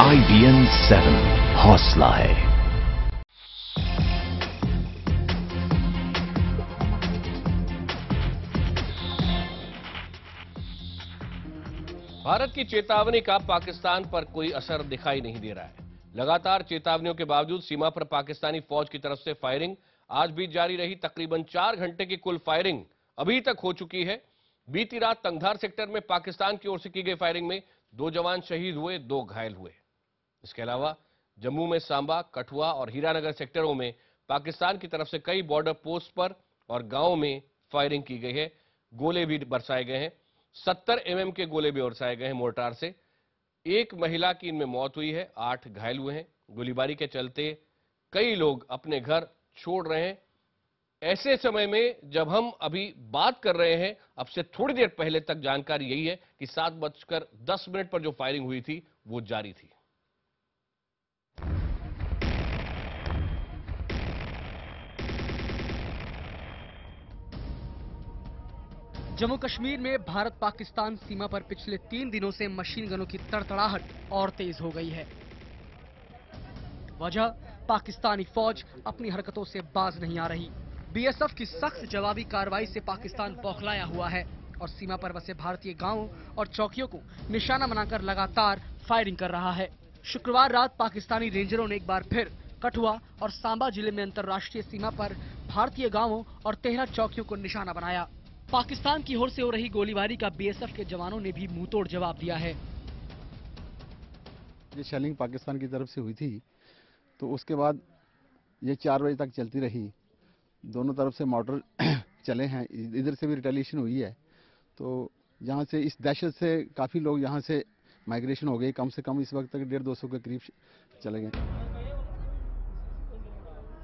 IBN 7 हौसला है। भारत की चेतावनी का पाकिस्तान पर कोई असर दिखाई नहीं दे रहा है। लगातार चेतावनियों के बावजूद सीमा पर पाकिस्तानी फौज की तरफ से फायरिंग आज भी जारी रही। तकरीबन 4 घंटे की कुल फायरिंग अभी तक हो चुकी है। बीती रात तंगधार सेक्टर में पाकिस्तान की ओर से की गई फायरिंग में 2 जवान शहीद हुए, 2 घायल हुए। इसके अलावा जम्मू में सांबा, कठुआ और हीरानगर सेक्टरों में पाकिस्तान की तरफ से कई बॉर्डर पोस्ट पर और गांवों में फायरिंग की गई है। गोले भी बरसाए गए हैं। 70 mm के गोले भी बरसाए गए हैं मोर्टार से। एक महिला की इनमें मौत हुई है, 8 घायल हुए हैं। गोलीबारी के चलते कई लोग अपने घर छोड़ रहे हैं। ऐसे समय में जब हम अभी बात कर रहे हैं, अब से थोड़ी देर पहले तक जानकारी यही है कि 7:10 पर जो फायरिंग हुई थी वो जारी थी। जम्मू कश्मीर में भारत पाकिस्तान सीमा पर पिछले 3 दिनों से मशीन गनों की तड़तड़ाहट और तेज हो गई है। वजह, पाकिस्तानी फौज अपनी हरकतों से बाज नहीं आ रही। बीएसएफ की सख्त जवाबी कार्रवाई से पाकिस्तान बौखलाया हुआ है और सीमा पर बसे भारतीय गांवों और चौकियों को निशाना बनाकर लगातार फायरिंग कर रहा है। शुक्रवार रात पाकिस्तानी रेंजरों ने एक बार फिर कठुआ और सांबा जिले में अंतर्राष्ट्रीय सीमा पर भारतीय गांवों और 13 चौकियों को निशाना बनाया। पाकिस्तान की ओर से हो रही गोलीबारी का बीएसएफ के जवानों ने भी मुंहतोड़ जवाब दिया है। ये शेलिंग पाकिस्तान की तरफ से हुई थी, तो उसके बाद ये 4 बजे तक चलती रही। दोनों तरफ से मॉर्टर चले हैं, इधर से भी रिटेलिएशन हुई है। तो यहाँ से इस दहशत से काफ़ी लोग यहाँ से माइग्रेशन हो गए। कम से कम इस वक्त तक 150-200 के करीब चले गए।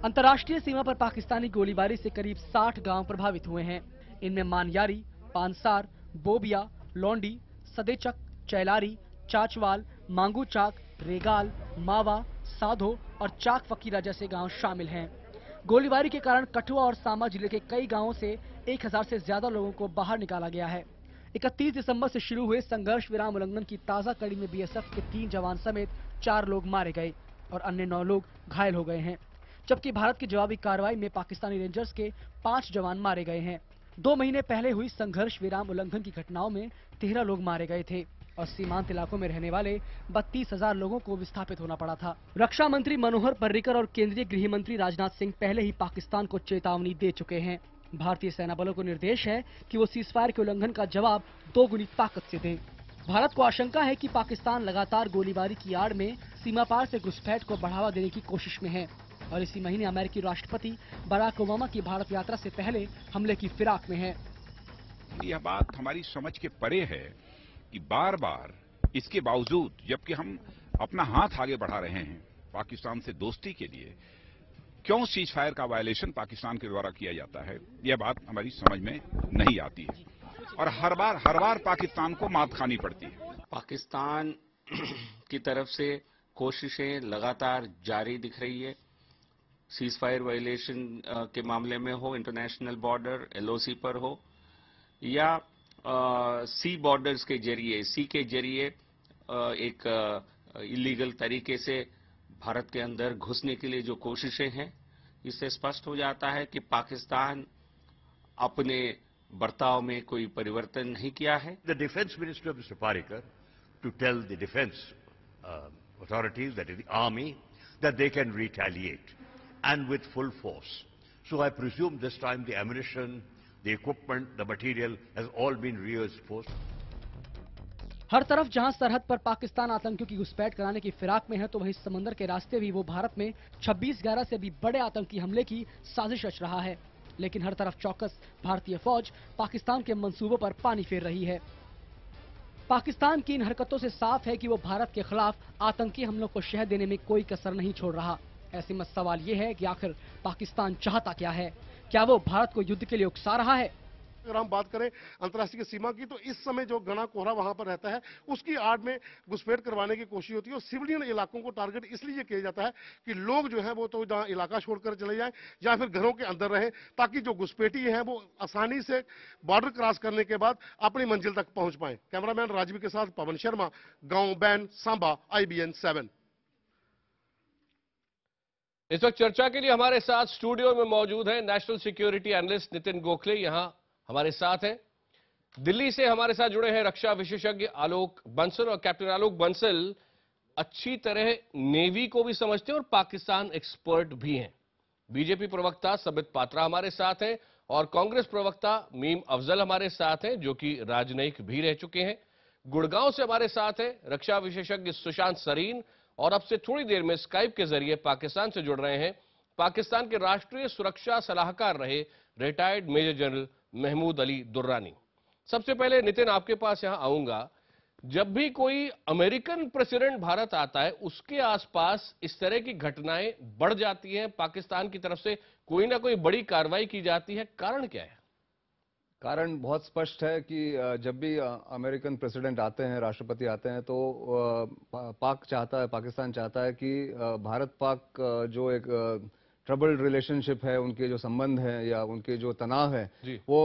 अंतर्राष्ट्रीय सीमा पर पाकिस्तानी गोलीबारी से करीब 60 गांव प्रभावित हुए हैं। इनमें मानयारी, पानसार, बोबिया, लौंडी, सदेचक, चैलारी, चाचवाल, मांगू चाक, रेगाल, मावा, साधो और चाक फकीरा जैसे गांव शामिल हैं। गोलीबारी के कारण कठुआ और सांबा जिले के कई गांवों से 1000 से ज्यादा लोगों को बाहर निकाला गया है। 31 दिसंबर से शुरू हुए संघर्ष विराम उल्लंघन की ताजा कड़ी में बीएसएफ के 3 जवान समेत 4 लोग मारे गए और अन्य 9 लोग घायल हो गए हैं, जबकि भारत की जवाबी कार्रवाई में पाकिस्तानी रेंजर्स के 5 जवान मारे गए हैं। 2 महीने पहले हुई संघर्ष विराम उल्लंघन की घटनाओं में 13 लोग मारे गए थे और सीमांत इलाकों में रहने वाले 32,000 लोगों को विस्थापित होना पड़ा था। रक्षा मंत्री मनोहर पर्रिकर और केंद्रीय गृह मंत्री राजनाथ सिंह पहले ही पाकिस्तान को चेतावनी दे चुके हैं। भारतीय सेना बलों को निर्देश है कि वो सीजफायर के उल्लंघन का जवाब 2 गुनी ताकत से दें। भारत को आशंका है कि पाकिस्तान लगातार गोलीबारी की आड़ में सीमा पार से घुसपैठ को बढ़ावा देने की कोशिश में है और इसी महीने अमेरिकी राष्ट्रपति बराक ओबामा की भारत यात्रा से पहले हमले की फिराक में है। यह बात हमारी समझ के परे है कि बार बार इसके बावजूद, जबकि हम अपना हाथ आगे बढ़ा रहे हैं पाकिस्तान से दोस्ती के लिए, क्यों सीज फायर का वायलेशन पाकिस्तान के द्वारा किया जाता है, यह बात हमारी समझ में नहीं आती है और हर बार पाकिस्तान को मात खानी पड़ती है। पाकिस्तान की तरफ से कोशिशें लगातार जारी दिख रही है। सीज फायर वायलेशन के मामले में हो, इंटरनेशनल बॉर्डर एलओसी पर हो या सी बॉर्डर्स के जरिए, सी के जरिए एक इलीगल तरीके से भारत के अंदर घुसने के लिए जो कोशिशें हैं, इससे स्पष्ट हो जाता है कि पाकिस्तान अपने बर्ताव में कोई परिवर्तन नहीं किया है। The defence minister mister Parrikar to tell the defence authorities, that is the army, that they can retaliate and with full force. So I presume this time the ammunition, the equipment, the material has all been reinforced. हर तरफ जहां सरहद पर पाकिस्तान आतंकियों की घुसपैठ कराने की फिराक में है, तो वहीं समंदर के रास्ते भी वो भारत में 26/11 से भी बड़े आतंकी हमले की साजिश रच रहा है। लेकिन हर तरफ चौकस भारतीय फौज पाकिस्तान के मंसूबों पर पानी फेर रही है। पाकिस्तान की इन हरकतों से साफ है कि वो भारत के खिलाफ आतंकी हमलों को शह देने में कोई कसर नहीं छोड़ रहा। ऐसे में सवाल ये है कि आखिर पाकिस्तान चाहता क्या है? क्या वो भारत को युद्ध के लिए उकसा रहा है? अगर हम बात करें अंतर्राष्ट्रीय सीमा की, तो इस समय जो घना कोहरा वहां पर रहता है उसकी आड़ में घुसपैठ करवाने की कोशिश होती है। और सिविलियन इलाकों को टारगेट इसलिए किया जाता है कि लोग जो है वो तो जहां इलाका छोड़कर चले जाएं या फिर घरों के अंदर रहें, ताकि जो घुसपैठी है वो आसानी से बॉर्डर क्रॉस करने के बाद अपनी मंजिल तक पहुंच पाए। कैमरामैन राजवी के साथ पवन शर्मा, गांव बैन, सांबा, IBN 7। इस वक्त चर्चा के लिए हमारे साथ स्टूडियो में मौजूद है national security analyst Nitin Gokhale, यहां हमारे साथ हैं। दिल्ली से हमारे साथ जुड़े हैं रक्षा विशेषज्ञ आलोक बंसल। और कैप्टन आलोक बंसल अच्छी तरह नेवी को भी समझते हैं और पाकिस्तान एक्सपर्ट भी हैं। बीजेपी प्रवक्ता सबित पात्रा हमारे साथ हैं और कांग्रेस प्रवक्ता मीम अफजल हमारे साथ हैं, जो कि राजनयिक भी रह चुके हैं। गुड़गांव से हमारे साथ हैं रक्षा विशेषज्ञ सुशांत सरीन और अब से थोड़ी देर में स्काइप के जरिए पाकिस्तान से जुड़ रहे हैं पाकिस्तान के राष्ट्रीय सुरक्षा सलाहकार रहे retired major general Mahmud Ali Durrani. सबसे पहले नितिन आपके पास यहां आऊंगा। जब भी कोई अमेरिकन प्रेसिडेंट भारत आता है उसके आसपास इस तरह की घटनाएं बढ़ जाती हैं, पाकिस्तान की तरफ से कोई ना कोई बड़ी कार्रवाई की जाती है, कारण क्या है? कारण बहुत स्पष्ट है कि जब भी अमेरिकन प्रेसिडेंट आते हैं, राष्ट्रपति आते हैं, तो पाकिस्तान चाहता है कि भारत पाक जो एक ट्रबल्ड रिलेशनशिप है, उनके जो संबंध हैं या उनके जो तनाव है, वो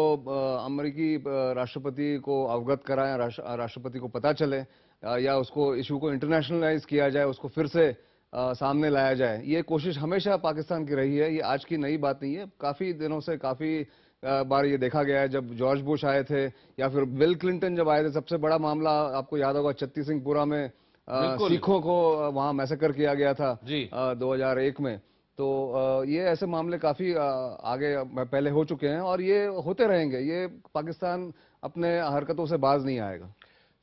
अमेरिकी राष्ट्रपति को अवगत कराएं, राष्ट्रपति को पता चले या उसको इशू को इंटरनेशनलाइज किया जाए, उसको फिर से सामने लाया जाए। ये कोशिश हमेशा पाकिस्तान की रही है, ये आज की नई बात नहीं है। काफी दिनों से काफी बार ये देखा गया है। जब जॉर्ज बुश आए थे या फिर बिल क्लिंटन जब आए थे, सबसे बड़ा मामला आपको याद होगा छत्ती सिंहपुरा में सिखों को वहां मैसेकर किया गया था 2001 में। तो ये ऐसे मामले काफी आगे पहले हो चुके हैं और ये होते रहेंगे। ये पाकिस्तान अपने हरकतों से बाज नहीं आएगा।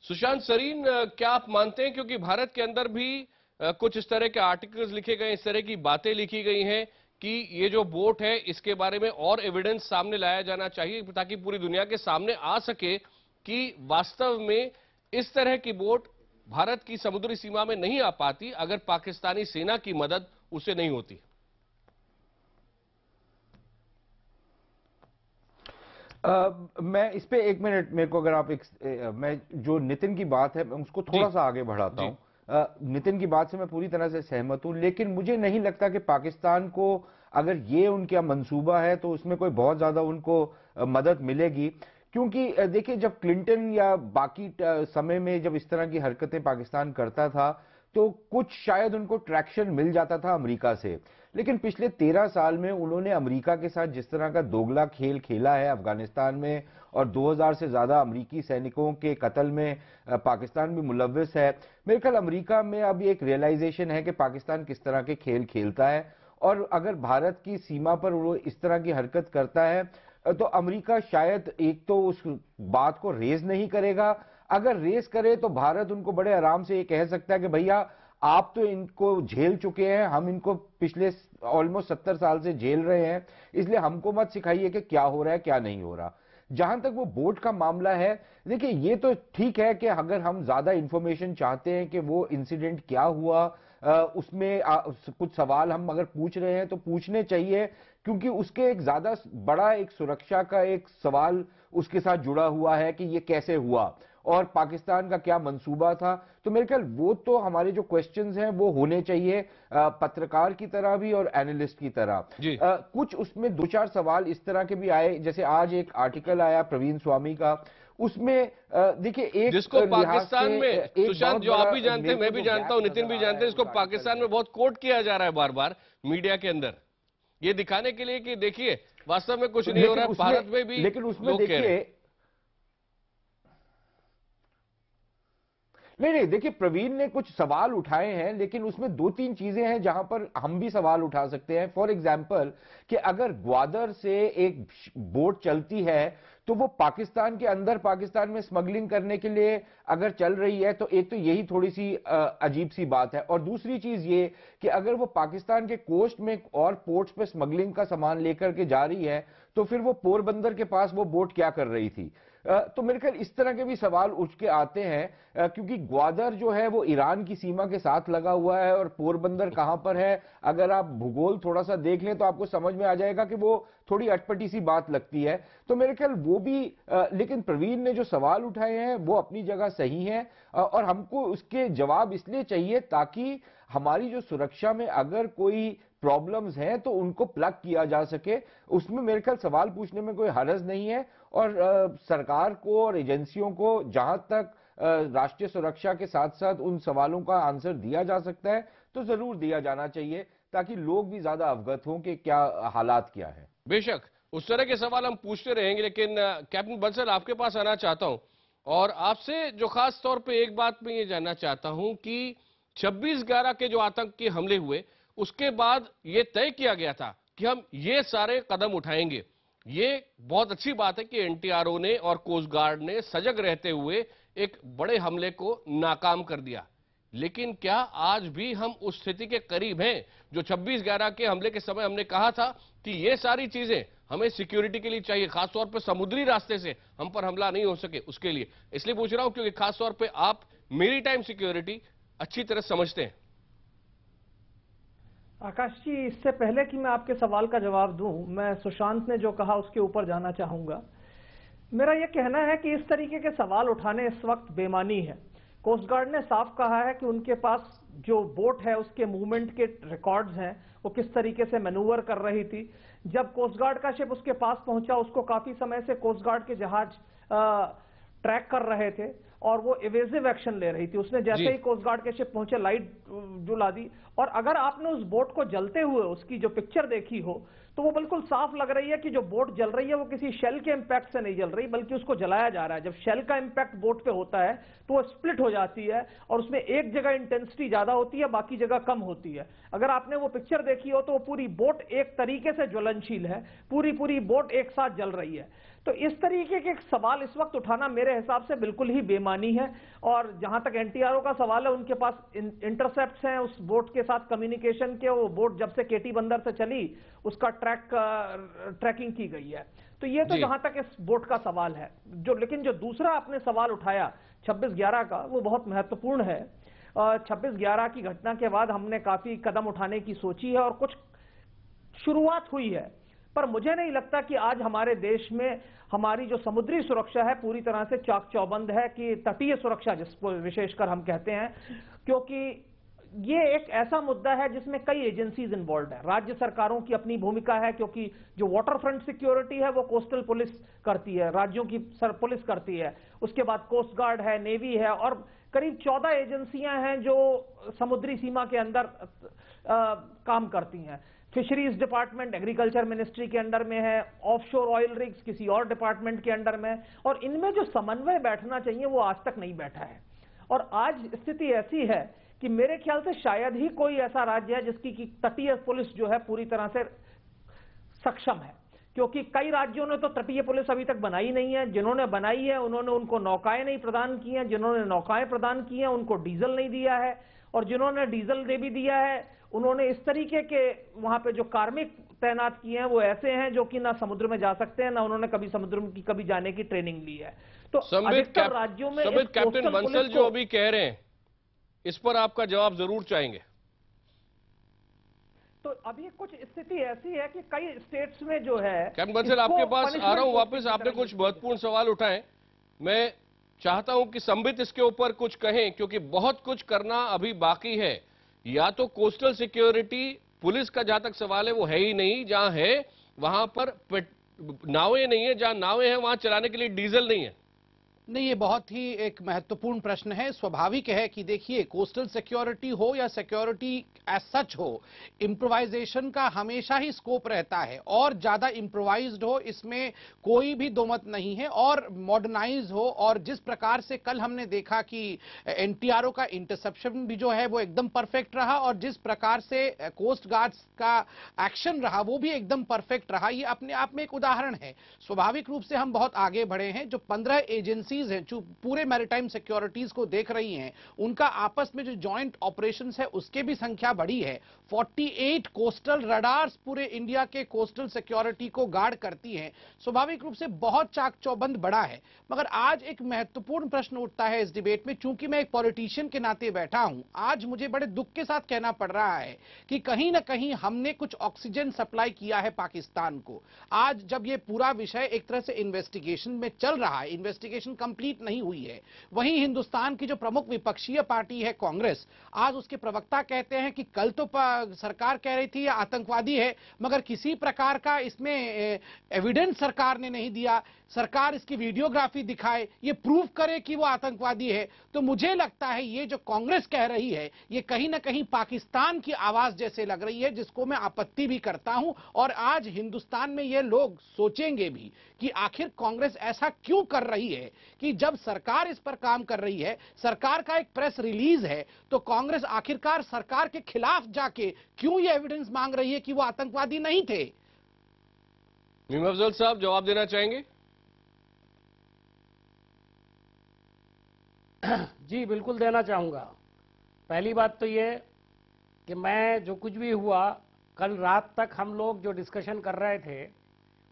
सुशांत सरीन, क्या आप मानते हैं, क्योंकि भारत के अंदर भी कुछ इस तरह के आर्टिकल्स लिखे गए, इस तरह की बातें लिखी गई हैं कि ये जो बोट है इसके बारे में और एविडेंस सामने लाया जाना चाहिए ताकि पूरी दुनिया के सामने आ सके कि वास्तव में इस तरह की बोट भारत की समुद्री सीमा में नहीं आ पाती अगर पाकिस्तानी सेना की मदद उसे नहीं होती? मैं इस पे 1 मिनट, मेरे को अगर आप मैं जो नितिन की बात है मैं उसको थोड़ा सा आगे बढ़ाता हूं। नितिन की बात से मैं पूरी तरह से सहमत हूं, लेकिन मुझे नहीं लगता कि पाकिस्तान को अगर ये उनका मंसूबा है तो उसमें कोई बहुत ज्यादा उनको मदद मिलेगी। क्योंकि देखिए, जब क्लिंटन या बाकी समय में जब इस तरह की हरकतें पाकिस्तान करता था तो कुछ शायद उनको ट्रैक्शन मिल जाता था अमेरिका से, लेकिन पिछले 13 साल में उन्होंने अमेरिका के साथ जिस तरह का दोगला खेल खेला है अफगानिस्तान में, और 2000 से ज्यादा अमेरिकी सैनिकों के कत्ल में पाकिस्तान भी मुलव्विस है। मेरे ख्याल अमेरिका में अब एक रियलाइजेशन है कि पाकिस्तान किस तरह के खेल खेलता है, और अगर भारत की सीमा पर वो इस तरह की हरकत करता है तो अमेरिका शायद एक तो उस बात को रेज नहीं करेगा, अगर रेस करे तो भारत उनको बड़े आराम से ये कह सकता है कि भैया आप तो इनको झेल चुके हैं, हम इनको पिछले ऑलमोस्ट 70 साल से झेल रहे हैं, इसलिए हमको मत सिखाइए कि क्या हो रहा है क्या नहीं हो रहा। जहां तक वो बोट का मामला है, देखिए ये तो ठीक है कि अगर हम ज्यादा इंफॉर्मेशन चाहते हैं कि वो इंसिडेंट क्या हुआ, उसमें कुछ सवाल हम अगर पूछ रहे हैं तो पूछने चाहिए, क्योंकि उसके एक ज्यादा बड़ा एक सुरक्षा का एक सवाल उसके साथ जुड़ा हुआ है कि ये कैसे हुआ और पाकिस्तान का क्या मंसूबा था। तो मेरे ख्याल वो तो हमारे जो क्वेश्चंस हैं वो होने चाहिए पत्रकार की तरह भी और एनालिस्ट की तरह। कुछ उसमें 2-4 सवाल इस तरह के भी आए, जैसे आज एक आर्टिकल आया प्रवीण स्वामी का, उसमें देखिए एक जिसको पाकिस्तान में सुशांत, जो आप भी जानते हैं, मैं भी जानता हूं, नितिन भी जानते हैं, इसको पाकिस्तान में बहुत कोट किया जा रहा है बार बार मीडिया के अंदर, ये दिखाने के लिए कि देखिए वास्तव में कुछ नहीं हो रहा है भारत में भी। लेकिन उसमें देखिए नहीं, देखिए प्रवीण ने कुछ सवाल उठाए हैं, लेकिन उसमें 2-3 चीजें हैं जहां पर हम भी सवाल उठा सकते हैं। फॉर एग्जाम्पल कि अगर ग्वादर से एक बोट चलती है तो वो पाकिस्तान के अंदर पाकिस्तान में स्मगलिंग करने के लिए अगर चल रही है तो एक तो यही थोड़ी सी अजीब सी बात है, और दूसरी चीज ये कि अगर वो पाकिस्तान के कोस्ट में और पोर्ट्स पे स्मगलिंग का सामान लेकर के जा रही है तो फिर वो पोरबंदर के पास वो बोट क्या कर रही थी। तो मेरे ख्याल इस तरह के भी सवाल उठ के आते हैं, क्योंकि ग्वादर जो है वो ईरान की सीमा के साथ लगा हुआ है और पोरबंदर कहां पर है, अगर आप भूगोल थोड़ा सा देख लें तो आपको समझ में आ जाएगा कि वो थोड़ी अटपटी सी बात लगती है। तो मेरे ख्याल वो भी लेकिन प्रवीण ने जो सवाल उठाए हैं वो अपनी जगह सही हैं, और हमको उसके जवाब इसलिए चाहिए ताकि हमारी जो सुरक्षा में अगर कोई प्रॉब्लम्स हैं तो उनको प्लग किया जा सके। उसमें मेरे ख्याल सवाल पूछने में कोई हरज नहीं है, और सरकार को और एजेंसियों को जहां तक राष्ट्रीय सुरक्षा के साथ साथ उन सवालों का आंसर दिया जा सकता है तो जरूर दिया जाना चाहिए, ताकि लोग भी ज्यादा अवगत हों कि क्या हालात क्या है। बेशक उस तरह के सवाल हम पूछते रहेंगे, लेकिन कैप्टन बंसल आपके पास आना चाहता हूं और आपसे जो खास तौर पे एक बात मैं ये जानना चाहता हूं कि 26/11 के जो आतंकी हमले हुए उसके बाद ये तय किया गया था कि हम ये सारे कदम उठाएंगे। ये बहुत अच्छी बात है कि एनटीआरओ ने और कोस्ट गार्ड ने सजग रहते हुए एक बड़े हमले को नाकाम कर दिया, लेकिन क्या आज भी हम उस स्थिति के करीब हैं जो 26/11 के हमले के समय हमने कहा था कि ये सारी चीजें हमें सिक्योरिटी के लिए चाहिए, खासतौर पर समुद्री रास्ते से हम पर हमला नहीं हो सके उसके लिए। इसलिए पूछ रहा हूं क्योंकि खासतौर पर आप मेरी टाइम सिक्योरिटी अच्छी तरह समझते हैं। आकाश जी, इससे पहले कि मैं आपके सवाल का जवाब दूं, मैं सुशांत ने जो कहा उसके ऊपर जाना चाहूंगा। मेरा यह कहना है कि इस तरीके के सवाल उठाने इस वक्त बेमानी है। कोस्ट गार्ड ने साफ कहा है कि उनके पास जो बोट है उसके मूवमेंट के रिकॉर्ड्स हैं, वो किस तरीके से मैनूवर कर रही थी। जब कोस्ट गार्ड का शिप उसके पास पहुंचा, उसको काफी समय से कोस्ट गार्ड के जहाज ट्रैक कर रहे थे और वो इवेजिव एक्शन ले रही थी। उसने जैसे ही कोस्ट गार्ड के शिप पहुंचे लाइट जला दी, और अगर आपने उस बोट को जलते हुए उसकी जो पिक्चर देखी हो तो वो बिल्कुल साफ लग रही है कि जो बोट जल रही है वो किसी शेल के इंपैक्ट से नहीं जल रही, बल्कि उसको जलाया जा रहा है। जब शेल का इंपैक्ट बोट पे होता है तो वो स्प्लिट हो जाती है और उसमें एक जगह इंटेंसिटी ज्यादा होती है, बाकी जगह कम होती है। अगर आपने वो पिक्चर देखी हो तो वो पूरी बोट एक तरीके से ज्वलनशील है, पूरी बोट एक साथ जल रही है। तो इस तरीके के सवाल इस वक्त उठाना मेरे हिसाब से बिल्कुल ही बेमानी है। और जहां तक एनटीआरओ का सवाल है, उनके पास इंटरसेप्ट्स हैं उस बोट के साथ कम्युनिकेशन के। वो बोट जब से केटी बंदर से चली उसका ट्रैकिंग की गई है। तो ये तो जहां तक इस बोट का सवाल है। लेकिन जो दूसरा आपने सवाल उठाया 26/11 का, वो बहुत महत्वपूर्ण है। 26/11 की घटना के बाद हमने काफी कदम उठाने की सोची है और कुछ शुरुआत हुई है, पर मुझे नहीं लगता कि आज हमारे देश में हमारी जो समुद्री सुरक्षा है पूरी तरह से चाक चौबंद है, कि तटीय सुरक्षा जिसको विशेषकर हम कहते हैं, क्योंकि ये एक ऐसा मुद्दा है जिसमें कई एजेंसीज इन्वॉल्व है। राज्य सरकारों की अपनी भूमिका है, क्योंकि जो वाटर फ्रंट सिक्योरिटी है वो कोस्टल पुलिस करती है, राज्यों की पुलिस करती है। उसके बाद कोस्ट गार्ड है, नेवी है, और करीब 14 एजेंसियां हैं जो समुद्री सीमा के अंदर काम करती हैं। फिशरीज डिपार्टमेंट एग्रीकल्चर मिनिस्ट्री के अंडर में है, ऑफशोर ऑयल रिग्स किसी और डिपार्टमेंट के अंडर में, और इनमें जो समन्वय बैठना चाहिए वो आज तक नहीं बैठा है। और आज स्थिति ऐसी है कि मेरे ख्याल से शायद ही कोई ऐसा राज्य है जिसकी तटीय पुलिस जो है पूरी तरह से सक्षम है, क्योंकि कई राज्यों ने तो तटीय पुलिस अभी तक बनाई नहीं है। जिन्होंने बनाई है उन्होंने उनको नौकाएं नहीं प्रदान की हैं, जिन्होंने नौकाएं प्रदान की हैं उनको डीजल नहीं दिया है, और जिन्होंने डीजल दे भी दिया है उन्होंने इस तरीके के वहां पे जो कार्मिक तैनात किए हैं वो ऐसे हैं जो कि ना समुद्र में जा सकते हैं, ना उन्होंने कभी समुद्र में कभी जाने की ट्रेनिंग ली है। तो अधिकतर राज्यों में कैप्टन बंसल जो अभी कह रहे हैं इस पर आपका जवाब जरूर चाहेंगे। तो अभी कुछ स्थिति ऐसी है कि कई स्टेट्स में जो है, कैप्टन बंसल आपके पास आ रहा हूं वापस। आपने कुछ महत्वपूर्ण सवाल उठाए, मैं चाहता हूं कि संबित इसके ऊपर कुछ कहें, क्योंकि बहुत कुछ करना अभी बाकी है। या तो कोस्टल सिक्योरिटी पुलिस का जहां तक सवाल है वो है ही नहीं, जहां है वहां पर नावें नहीं है, जहां नावें हैं वहां चलाने के लिए डीजल नहीं है। नहीं, ये बहुत ही एक महत्वपूर्ण प्रश्न है। स्वाभाविक है कि देखिए, कोस्टल सिक्योरिटी हो या सिक्योरिटी एज सच हो, इम्प्रोवाइजेशन का हमेशा ही स्कोप रहता है, और ज्यादा इम्प्रोवाइज्ड हो इसमें कोई भी दो मत नहीं है, और मॉडर्नाइज हो। और जिस प्रकार से कल हमने देखा कि एनटीआरओ का इंटरसेप्शन भी जो है वो एकदम परफेक्ट रहा, और जिस प्रकार से कोस्ट गार्ड्स का एक्शन रहा वो भी एकदम परफेक्ट रहा, ये अपने आप में एक उदाहरण है। स्वाभाविक रूप से हम बहुत आगे बढ़े हैं। जो 15 एजेंसी सिक्योरिटीज हैं, जो पूरे मैरिटाइम सिक्योरिटीज को देख रही हैं, उनका आपस में जो जॉइंट ऑपरेशंस है उसके भी संख्या बढ़ी है। 48 कोस्टल रडार्स पूरे इंडिया के कोस्टल सिक्योरिटी को गार्ड करती हैं। स्वाभाविक रूप से बहुत चाक चौबंद बड़ा है। मगर आज एक महत्वपूर्ण प्रश्न उठता है इस डिबेट में, चूंकि मैं एक पॉलिटिशियन के नाते बैठा हूं, आज मुझे बड़े दुख के साथ कहना पड़ रहा है कि कहीं ना कहीं हमने कुछ ऑक्सीजन सप्लाई किया है पाकिस्तान को। आज जब ये पूरा विषय एक तरह से इन्वेस्टिगेशन में चल रहा है, इन्वेस्टिगेशन कंप्लीट नहीं हुई है, वहीं हिंदुस्तान की जो प्रमुख विपक्षीय पार्टी है कांग्रेस, आज उसके प्रवक्ता कहते हैं कि कल तो सरकार कह रही थी ये आतंकवादी है, मगर किसी प्रकार का इसमें एविडेंस सरकार ने नहीं दिया। सरकार इसकी वीडियोग्राफी दिखाए, ये प्रूव करे कि वो आतंकवादी है। तो मुझे लगता है ये जो कांग्रेस कह रही है ये कहीं ना कहीं पाकिस्तान की आवाज जैसे लग रही है, जिसको मैं आपत्ति भी करता हूं। और आज हिंदुस्तान में ये लोग सोचेंगे भी कि आखिर कांग्रेस ऐसा क्यों कर रही है कि जब सरकार इस पर काम कर रही है, सरकार का एक प्रेस रिलीज है, तो कांग्रेस आखिरकार सरकार के खिलाफ जाके क्यों ये एविडेंस मांग रही है कि वो आतंकवादी नहीं थे। मीम अफजल साहब जवाब देना चाहेंगे? जी बिल्कुल देना चाहूँगा। पहली बात तो ये कि मैं जो कुछ भी हुआ कल रात तक हम लोग जो डिस्कशन कर रहे थे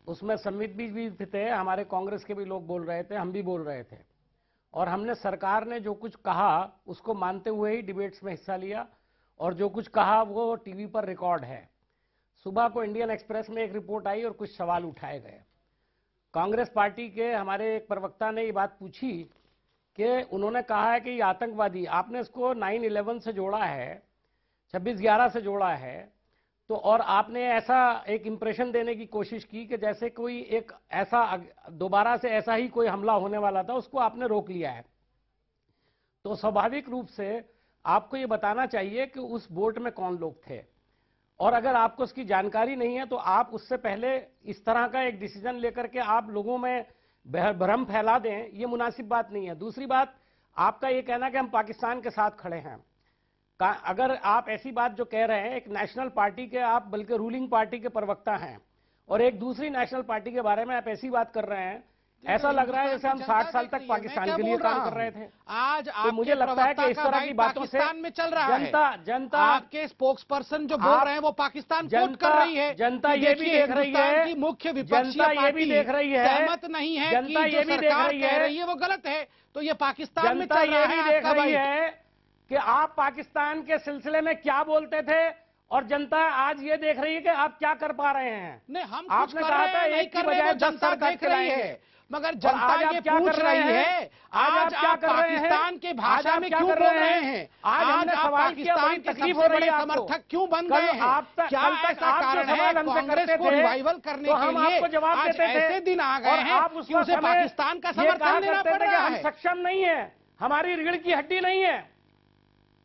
उसमें संबित भी थे, हमारे कांग्रेस के भी लोग बोल रहे थे, हम भी बोल रहे थे, और हमने सरकार ने जो कुछ कहा उसको मानते हुए ही डिबेट्स में हिस्सा लिया, और जो कुछ कहा वो टीवी पर रिकॉर्ड है। सुबह को इंडियन एक्सप्रेस में एक रिपोर्ट आई और कुछ सवाल उठाए गए। कांग्रेस पार्टी के हमारे एक प्रवक्ता ने ये बात पूछी कि उन्होंने कहा है कि ये आतंकवादी, आपने इसको 9/11 से जोड़ा है, 26/11 से जोड़ा है, तो और आपने ऐसा एक इंप्रेशन देने की कोशिश की कि जैसे कोई एक ऐसा दोबारा से ऐसा ही कोई हमला होने वाला था, उसको आपने रोक लिया है। तो स्वाभाविक रूप से आपको ये बताना चाहिए कि उस बोट में कौन लोग थे, और अगर आपको उसकी जानकारी नहीं है तो आप उससे पहले इस तरह का एक डिसीजन लेकर के आप लोगों में भ्रम फैला दें, ये मुनासिब बात नहीं है। दूसरी बात, आपका ये कहना कि हम पाकिस्तान के साथ खड़े हैं, अगर आप ऐसी बात जो कह रहे हैं, एक नेशनल पार्टी के आप बल्कि रूलिंग पार्टी के प्रवक्ता हैं और एक दूसरी नेशनल पार्टी के बारे में आप ऐसी बात कर रहे हैं, ऐसा लग रहा है जैसे हम 60 साल तक पाकिस्तान के लिए काम कर रहे थे। आज तो मुझे लगता है कि इस तरह की बातों से पाकिस्तान में चल रहा है, जनता आपके स्पोक्स पर्सन जो बोल रहे हैं वो पाकिस्तान कोट कर रही है। जनता ये भी देख रही है कि मुख्य विपक्षी पार्टी देख रही है, सहमत नहीं है, जनता ये भी देख रही है वो गलत है, तो ये पाकिस्तान में चल रहा है। जनता ये भी देख रही है कि आप पाकिस्तान के सिलसिले में क्या बोलते थे, और जनता आज ये देख रही है कि आप क्या कर पा रहे हैं। नहीं, हम आपने कहा था एक की बजाय 10 सर देख रही है, मगर जनता ये पूछ रही है आज आप पाकिस्तान के भाषा में क्यों बोल रहे हैं, आज आप पाकिस्तान के सबसे बड़े समर्थक क्यों बन गए हैं, क्या ऐसा कारण है कांग्रेस को रिवाइवल करने के लिए आज ऐसे दिन आ गए हैं कि उसे पाकिस्तान का समर्थन लेना पड़ रहा है। हम सक्षम नहीं है, हमारी रीढ़ की हड्डी नहीं है।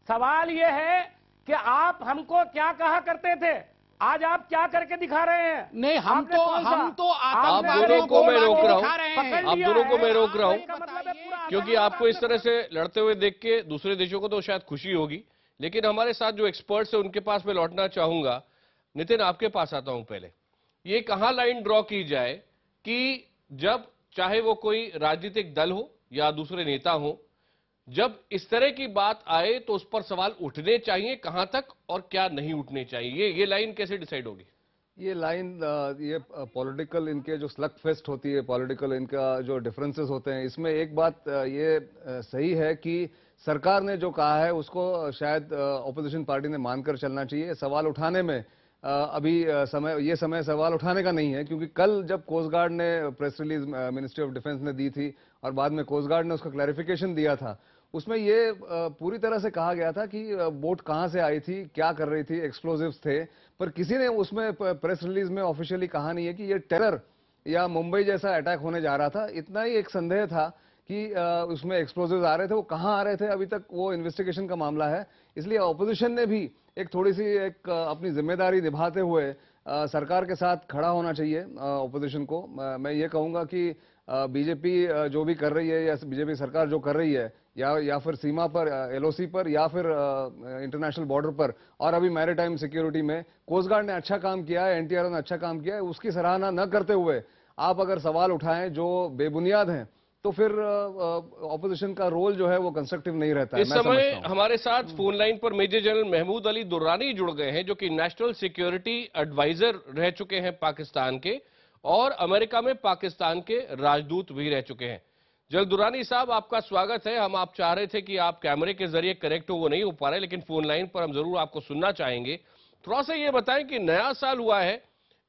सवाल यह है कि आप हमको क्या कहा करते थे, आज आप क्या करके दिखा रहे हैं। नहीं, हम तो आप दोनों को मैं रोक रहा हूं, आप दोनों को मैं रोक रहा हूं, क्योंकि आपको इस तरह से लड़ते हुए देख के दूसरे देशों को तो शायद खुशी होगी, लेकिन हमारे साथ जो एक्सपर्ट्स है उनके पास मैं लौटना चाहूंगा। नितिन, आपके पास आता हूं पहले, ये कहां लाइन ड्रॉ की जाए कि जब चाहे वो कोई राजनीतिक दल हो या दूसरे नेता हो, जब इस तरह की बात आए तो उस पर सवाल उठने चाहिए, कहां तक और क्या नहीं उठने चाहिए, ये लाइन कैसे डिसाइड होगी? ये लाइन ये पॉलिटिकल इनके जो स्लग फेस्ट होती है, पॉलिटिकल इनका जो डिफरेंसेस होते हैं, इसमें एक बात ये सही है कि सरकार ने जो कहा है उसको शायद ऑपोजिशन पार्टी ने मानकर चलना चाहिए। सवाल उठाने में अभी ये समय सवाल उठाने का नहीं है, क्योंकि कल जब कोस्ट गार्ड ने press release ministry of defence ने दी थी और बाद में कोस्ट गार्ड ने उसका क्लैरिफिकेशन दिया था, उसमें ये पूरी तरह से कहा गया था कि बोट कहां से आई थी, क्या कर रही थी, एक्सप्लोजिव्स थे, पर किसी ने उसमें प्रेस रिलीज में ऑफिशियली कहा नहीं है कि ये टेरर या मुंबई जैसा अटैक होने जा रहा था। इतना ही एक संदेह था कि उसमें एक्सप्लोजिव्स आ रहे थे, वो कहां आ रहे थे अभी तक वो इन्वेस्टिगेशन का मामला है। इसलिए ऑपोजिशन ने भी एक थोड़ी सी एक अपनी जिम्मेदारी निभाते हुए सरकार के साथ खड़ा होना चाहिए ऑपोजिशन को। मैं ये कहूंगा कि बीजेपी जो भी कर रही है या बीजेपी सरकार जो कर रही है, या फिर सीमा पर एलओसी पर या फिर इंटरनेशनल बॉर्डर पर और अभी मैरीटाइम सिक्योरिटी में कोस्ट गार्ड ने अच्छा काम किया है, एनटीआर ने अच्छा काम किया है, उसकी सराहना न करते हुए आप अगर सवाल उठाएं जो बेबुनियाद हैं, तो फिर ऑपोजिशन का रोल जो है वो कंस्ट्रक्टिव नहीं रहता है। इस समय हमारे साथ फोन लाइन पर मेजर जनरल महमूद अली दुर्रानी जुड़ गए हैं, जो कि नेशनल सिक्योरिटी एडवाइजर रह चुके हैं पाकिस्तान के, और अमेरिका में पाकिस्तान के राजदूत भी रह चुके हैं। जनरल दुर्रानी साहब, आपका स्वागत है। हम आप चाह रहे थे कि आप कैमरे के जरिए कनेक्ट हो, वो नहीं हो पा रहे, लेकिन फोन लाइन पर हम जरूर आपको सुनना चाहेंगे। थोड़ा सा ये बताएं कि नया साल हुआ है,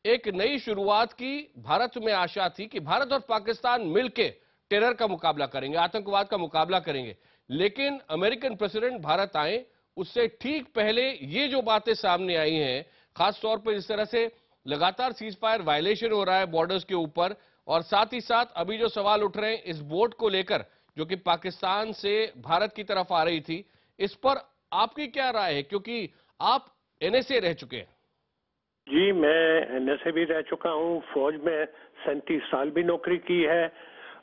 एक नई शुरुआत की भारत में आशा थी कि भारत और पाकिस्तान मिलकर टेरर का मुकाबला करेंगे, आतंकवाद का मुकाबला करेंगे, लेकिन अमेरिकन प्रेसिडेंट भारत आए उससे ठीक पहले ये जो बातें सामने आई हैं, खास तौर पर जिस तरह से लगातार सीज फायर वायलेशन हो रहा है बॉर्डर्स के ऊपर, और साथ ही साथ अभी जो सवाल उठ रहे हैं इस बोट को लेकर जो कि पाकिस्तान से भारत की तरफ आ रही थी, इस पर आपकी क्या राय है, क्योंकि आप एनएसए रह चुके हैं? जी, मैं एनएसए भी रह चुका हूं, फौज में 37 साल भी नौकरी की है।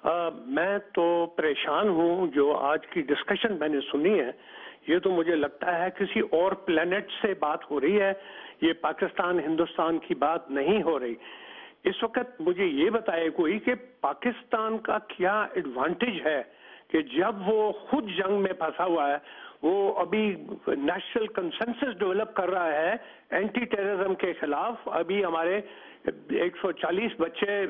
मैं तो परेशान हूं। जो आज की डिस्कशन मैंने सुनी है, ये तो मुझे लगता है किसी और प्लेनेट से बात हो रही है, ये पाकिस्तान हिंदुस्तान की बात नहीं हो रही। इस वक्त मुझे ये बताए कोई कि पाकिस्तान का क्या एडवांटेज है कि जब वो खुद जंग में फंसा हुआ है, वो अभी नेशनल कंसेंसस डेवलप कर रहा है एंटी टेररिज्म के खिलाफ। अभी हमारे 140 बच्चे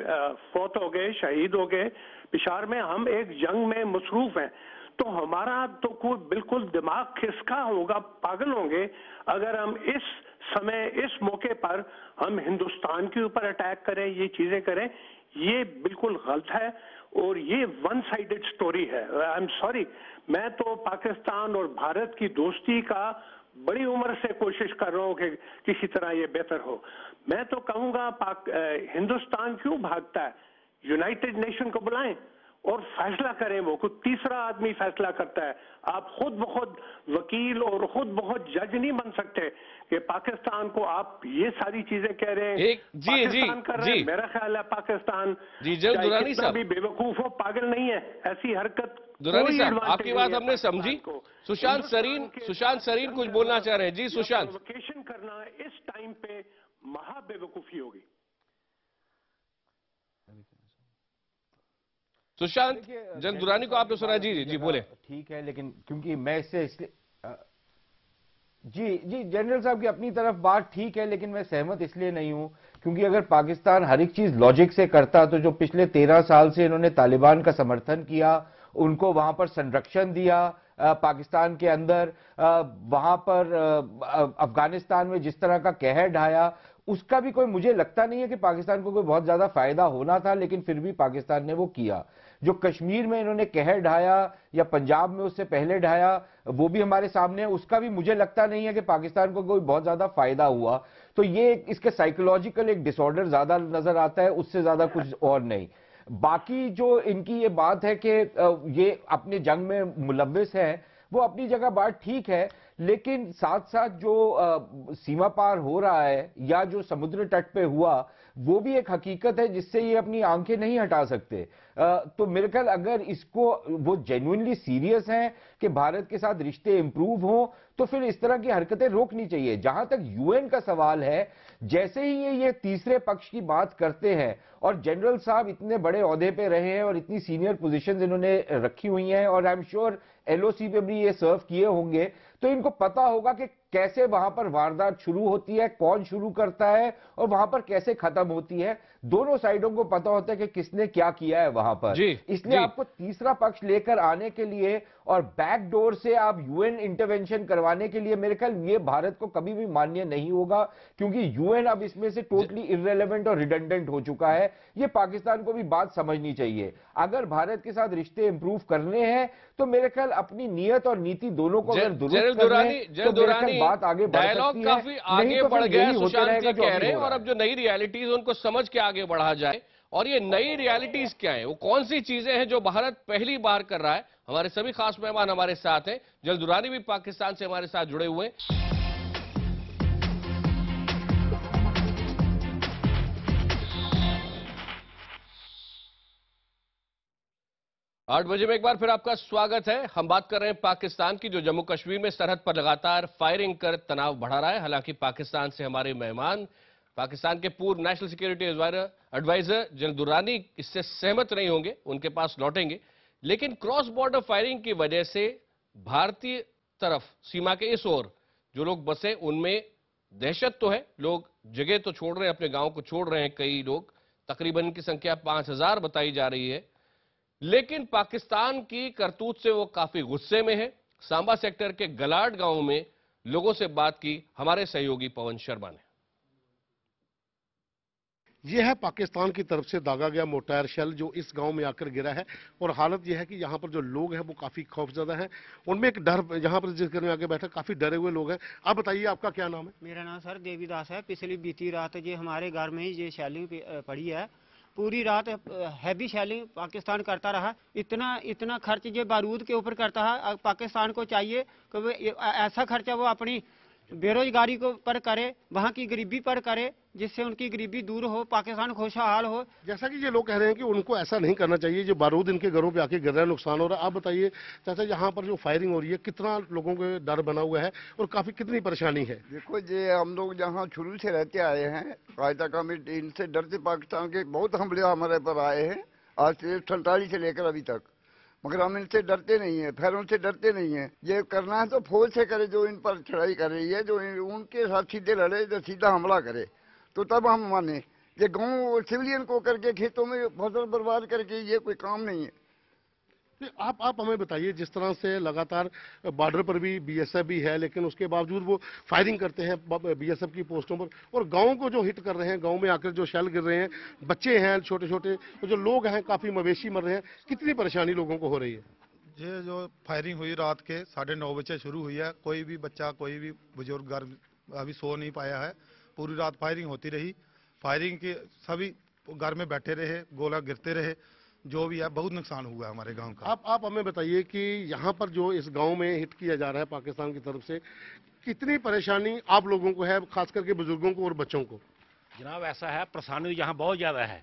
फौत हो गए, शहीद हो गए पिशावर में। हम एक जंग में मसरूफ हैं, तो हमारा तो कोई बिल्कुल दिमाग खिसका होगा, पागल होंगे अगर हम इस समय इस मौके पर हम हिंदुस्तान के ऊपर अटैक करें, ये चीजें करें। ये बिल्कुल गलत है और ये वन साइडेड स्टोरी है। आई एम सॉरी, मैं तो पाकिस्तान और भारत की दोस्ती का बड़ी उम्र से कोशिश कर रहा हूं कि किसी तरह ये बेहतर हो। मैं तो कहूंगा हिंदुस्तान क्यों भागता है, यूनाइटेड नेशन को बुलाएं और फैसला करें, वो कोई तीसरा आदमी फैसला करता है। आप खुद ब खुद वकील और खुद ब खुद जज नहीं बन सकते कि पाकिस्तान को आप ये सारी चीजें कह रहे हैं। पाकिस्तान कर रहे हैं, मेरा ख्याल है पाकिस्तान दुरानी साहब भी बेवकूफ हो, पागल नहीं है। ऐसी हरकत दुरानी साहब, आपकी बात हमने समझी। सुशांत सरीन कुछ बोलना चाह रहे हैं। जी सुशांत। प्रोवोकेशन करना इस टाइम पे महा बेवकूफी होगी। सुशांत, जनरल दुरानी को आपने सुना? जी जी बोले। ठीक है, लेकिन क्योंकि मैं इससे जी जनरल साहब की अपनी तरफ बात ठीक है, लेकिन मैं सहमत इसलिए नहीं हूं क्योंकि अगर पाकिस्तान हर एक चीज लॉजिक से करता तो जो पिछले 13 साल से इन्होंने तालिबान का समर्थन किया, उनको वहां पर संरक्षण दिया पाकिस्तान के अंदर, वहां पर अफगानिस्तान में जिस तरह का कहर ढाया, उसका भी कोई मुझे लगता नहीं है कि पाकिस्तान को कोई बहुत ज्यादा फायदा होना था, लेकिन फिर भी पाकिस्तान ने वो किया। जो कश्मीर में इन्होंने कहर ढाया या पंजाब में उससे पहले ढाया, वो भी हमारे सामने है, उसका भी मुझे लगता नहीं है कि पाकिस्तान को कोई बहुत ज्यादा फायदा हुआ। तो ये इसके साइकोलॉजिकल एक डिसऑर्डर ज्यादा नजर आता है, उससे ज्यादा कुछ और नहीं। बाकी जो इनकी ये बात है कि ये अपने जंग में मुलव्विस है, वो अपनी जगह बात ठीक है, लेकिन साथ साथ जो सीमा पार हो रहा है या जो समुद्र तट पे हुआ, वो भी एक हकीकत है जिससे ये अपनी आंखें नहीं हटा सकते। तो मेरे ख्याल अगर इसको वो जेन्युइनली सीरियस हैं कि भारत के साथ रिश्ते इंप्रूव हों, तो फिर इस तरह की हरकतें रोकनी चाहिए। जहां तक यूएन का सवाल है, जैसे ही ये तीसरे पक्ष की बात करते हैं, और जनरल साहब इतने बड़े ओहदे पे रहे हैं और इतनी सीनियर पोजीशंस इन्होंने रखी हुई हैं, और आई एम श्योर एलओसी पे भी ये सर्व किए होंगे, तो इनको पता होगा कि कैसे वहां पर वारदात शुरू होती है, कौन शुरू करता है और वहां पर कैसे खत्म होती है। दोनों साइडों को पता होता है कि किसने क्या किया है वहां पर। इसलिए आपको तीसरा पक्ष लेकर आने के लिए और बैक डोर से आप यूएन इंटरवेंशन करवाने के लिए, मेरे ख्याल ये भारत को कभी भी मान्य नहीं होगा, क्योंकि यूएन अब इसमें से टोटली इररेलेवेंट और रिडंडेंट हो चुका है। ये पाकिस्तान को भी बात समझनी चाहिए। अगर भारत के साथ रिश्ते इंप्रूव करने हैं तो मेरे ख्याल अपनी नीयत और नीति दोनों को अगर दुरुस्त करने, बात आगे बढ़ सकती है। काफी आगे बढ़ गया, सुशांत जी कह रहे हैं, और अब जो नई रियलिटीज उनको समझ के आगे बढ़ा जाए। और ये नई रियलिटीज क्या है, वो कौन सी चीजें हैं जो भारत पहली बार कर रहा है। हमारे सभी खास मेहमान हमारे साथ हैं, जनरल दुरानी भी पाकिस्तान से हमारे साथ जुड़े हुए हैं। 8 बजे में एक बार फिर आपका स्वागत है। हम बात कर रहे हैं पाकिस्तान की, जो जम्मू कश्मीर में सरहद पर लगातार फायरिंग कर तनाव बढ़ा रहा है। हालांकि पाकिस्तान से हमारे मेहमान, पाकिस्तान के पूर्व national security adviser general Durrani इससे सहमत नहीं होंगे, उनके पास लौटेंगे। लेकिन क्रॉस बॉर्डर फायरिंग की वजह से भारतीय तरफ सीमा के इस ओर जो लोग बसे उनमें दहशत तो है, लोग जगह तो छोड़ रहे हैं, अपने गांव को छोड़ रहे हैं, कई लोग तकरीबन इनकी संख्या 5000 बताई जा रही है। लेकिन पाकिस्तान की करतूत से वो काफी गुस्से में है। सांबा सेक्टर के गलाड गांव में लोगों से बात की हमारे सहयोगी पवन शर्मा ने। यह है पाकिस्तान की तरफ से दागा गया मोटायर शेल जो इस गांव में आकर गिरा है और हालत यह है कि यहाँ पर जो लोग हैं वो काफी खौफजदा हैं। उनमें एक डर, यहाँ पर जिस घर में आके बैठा काफी डरे हुए लोग हैं। आप बताइए आपका क्या नाम है? मेरा नाम सर देवीदास है। पिछली बीती रात ये हमारे घर में ही ये शेलिंग पड़ी है। पूरी रात हैवी शेलिंग पाकिस्तान करता रहा। इतना खर्च ये बारूद के ऊपर करता है। पाकिस्तान को चाहिए कि वो ऐसा खर्चा वो अपनी बेरोजगारी को पर करे, वहाँ की गरीबी पर करे, जिससे उनकी गरीबी दूर हो, पाकिस्तान खुशहाल हो। जैसा कि ये लोग कह रहे हैं कि उनको ऐसा नहीं करना चाहिए, जो बारूद इनके घरों पे आके गिर रहा है, नुकसान हो रहा है। आप बताइए चाचा, यहाँ पर जो फायरिंग हो रही है कितना लोगों को डर बना हुआ है और काफी कितनी परेशानी है? देखो जी, हम लोग जहाँ शुरू से रहते आए हैं, कायदा का इनसे डरते पाकिस्तान के बहुत हमले हमारे पर आए हैं आज से 47 से लेकर अभी तक, मगर हम इनसे डरते नहीं है, फिर उनसे डरते नहीं है। ये करना है तो फौज से करे जो इन पर चढ़ाई कर रही है, जो उनके साथ सीधे लड़े, जो सीधा हमला करे तो तब हम माने। ये गांव सिविलियन को करके खेतों में फसल बर्बाद करके ये कोई काम नहीं है। आप हमें बताइए, जिस तरह से लगातार बॉर्डर पर भी बीएसएफ भी है, लेकिन उसके बावजूद वो फायरिंग करते हैं बीएसएफ की पोस्टों पर और गांव को जो हिट कर रहे हैं, गांव में आकर जो शेल गिर रहे हैं, बच्चे हैं छोटे छोटे, तो जो लोग हैं काफी मवेशी मर रहे हैं, कितनी परेशानी लोगों को हो रही है? ये जो फायरिंग हुई रात के 9:30 बजे शुरू हुई है, कोई भी बच्चा कोई भी बुजुर्ग घर अभी सो नहीं पाया है। पूरी रात फायरिंग होती रही। फायरिंग के सभी घर में बैठे रहे, गोला गिरते रहे, जो भी है बहुत नुकसान हुआ है हमारे गांव का। आप हमें बताइए कि यहाँ पर जो इस गांव में हिट किया जा रहा है पाकिस्तान की तरफ से, कितनी परेशानी आप लोगों को है, खास करके बुजुर्गों को और बच्चों को? जनाब ऐसा है, परेशानी यहाँ बहुत ज्यादा है।